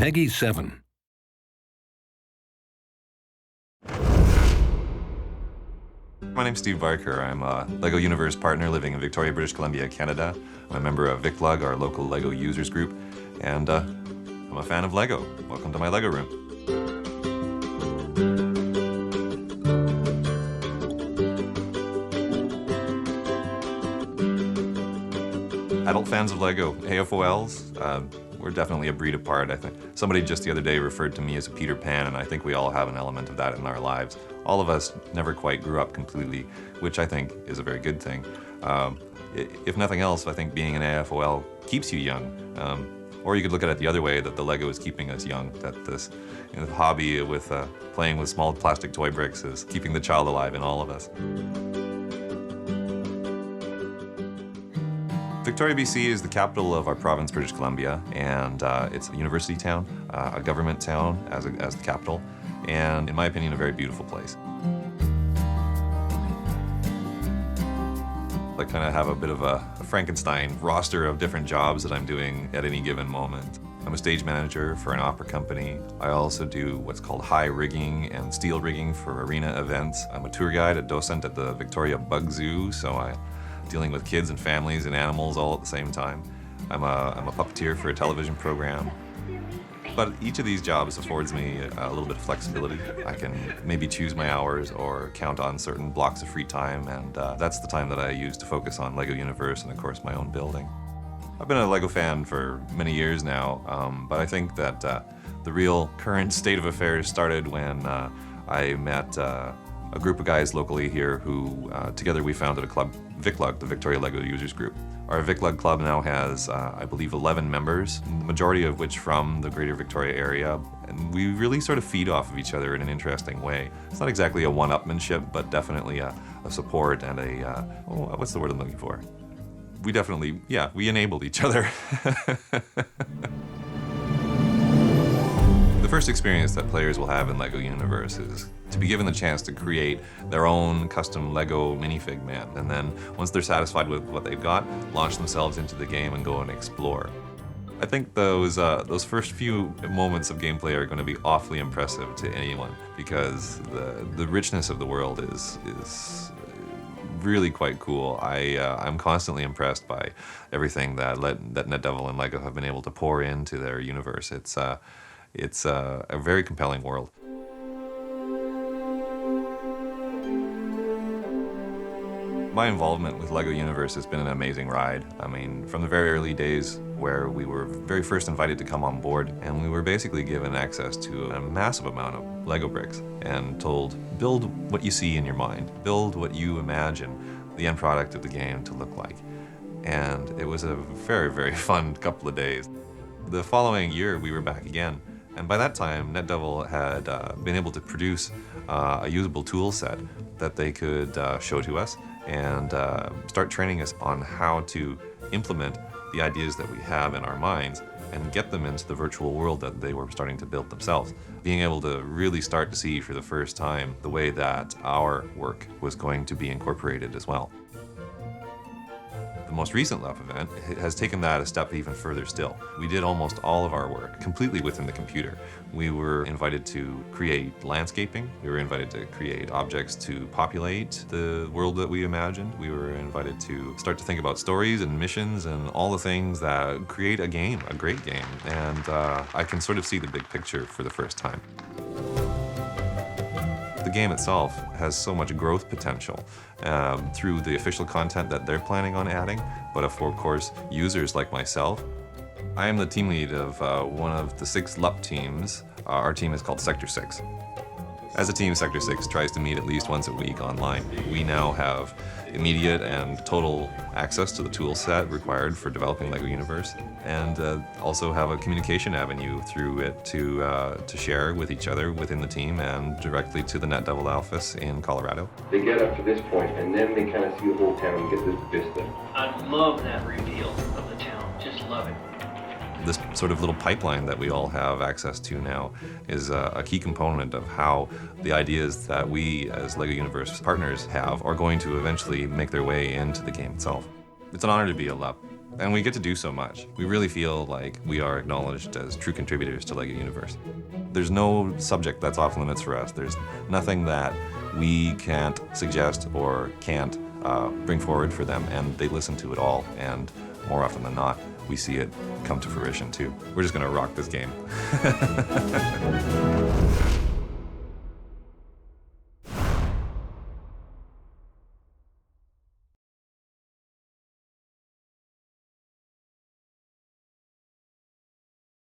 Peggy 7. My name's Steve Barker. I'm a LEGO Universe partner living in Victoria, British Columbia, Canada. I'm a member of VicLug, our local LEGO users group, and I'm a fan of LEGO. Welcome to my LEGO room. Adult fans of LEGO, AFOLs, we're definitely a breed apart, I think. Somebody just the other day referred to me as a Peter Pan, and I think we all have an element of that in our lives. All of us never quite grew up completely, which I think is a very good thing. If nothing else, I think being an AFOL keeps you young. Or you could look at it the other way, that the LEGO is keeping us young, that this hobby with playing with small plastic toy bricks is keeping the child alive in all of us. Victoria, BC is the capital of our province, British Columbia, and it's a university town, a government town as the capital, and in my opinion, a very beautiful place. I kind of have a bit of a Frankenstein roster of different jobs that I'm doing at any given moment. I'm a stage manager for an opera company. I also do what's called high rigging and steel rigging for arena events. I'm a tour guide, a docent at the Victoria Bug Zoo, so I'm dealing with kids and families and animals all at the same time. I'm a puppeteer for a television program. But each of these jobs affords me a little bit of flexibility. I can maybe choose my hours or count on certain blocks of free time, and that's the time that I use to focus on LEGO Universe and, of course, my own building. I've been a LEGO fan for many years now, but I think that the real current state of affairs started when I met a group of guys locally here who, together we founded a club, VicLug, the Victoria LEGO Users Group. Our VicLug club now has, I believe, 11 members, the majority of which from the greater Victoria area, and we really sort of feed off of each other in an interesting way. It's not exactly a one-upmanship, but definitely a support and what's the word I'm looking for? We definitely, we enable each other. The first experience that players will have in LEGO Universe is to be given the chance to create their own custom LEGO minifig man, and then once they're satisfied with what they've got, launch themselves into the game and go and explore. I think those first few moments of gameplay are going to be awfully impressive to anyone, because the richness of the world is really quite cool. I'm constantly impressed by everything that NetDevil and LEGO have been able to pour into their universe. It's a very compelling world. My involvement with LEGO Universe has been an amazing ride. I mean, from the very early days where we were very first invited to come on board, and we were basically given access to a massive amount of LEGO bricks and told, build what you see in your mind, build what you imagine the end product of the game to look like. And it was a very, very fun couple of days. The following year, we were back again. And by that time, NetDevil had been able to produce a usable tool set that they could show to us and start training us on how to implement the ideas that we have in our minds and get them into the virtual world that they were starting to build themselves. Being able to really start to see for the first time the way that our work was going to be incorporated as well. The most recent LEF event has taken that a step even further still. We did almost all of our work completely within the computer. We were invited to create landscaping. We were invited to create objects to populate the world that we imagined. We were invited to start to think about stories and missions and all the things that create a game, a great game. And I can sort of see the big picture for the first time. The game itself has so much growth potential through the official content that they're planning on adding, but of course, users like myself. I am the team lead of one of the 6 LUP teams. Our team is called Sector 6. As a team, Sector 6 tries to meet at least once a week online. We now have immediate and total access to the tool set required for developing LEGO Universe, and also have a communication avenue through it to share with each other within the team and directly to the NetDevil office in Colorado. They get up to this point, and then they kind of see the whole town get this vista. I love that reveal of the town. Just love it. This sort of little pipeline that we all have access to now is a key component of how the ideas that we as LEGO Universe partners have are going to eventually make their way into the game itself. It's an honor to be a LUP. And we get to do so much. We really feel like we are acknowledged as true contributors to LEGO Universe. There's no subject that's off limits for us. There's nothing that we can't suggest or can't bring forward for them, and they listen to it all, and more often than not, we see it come to fruition too. We're just gonna rock this game.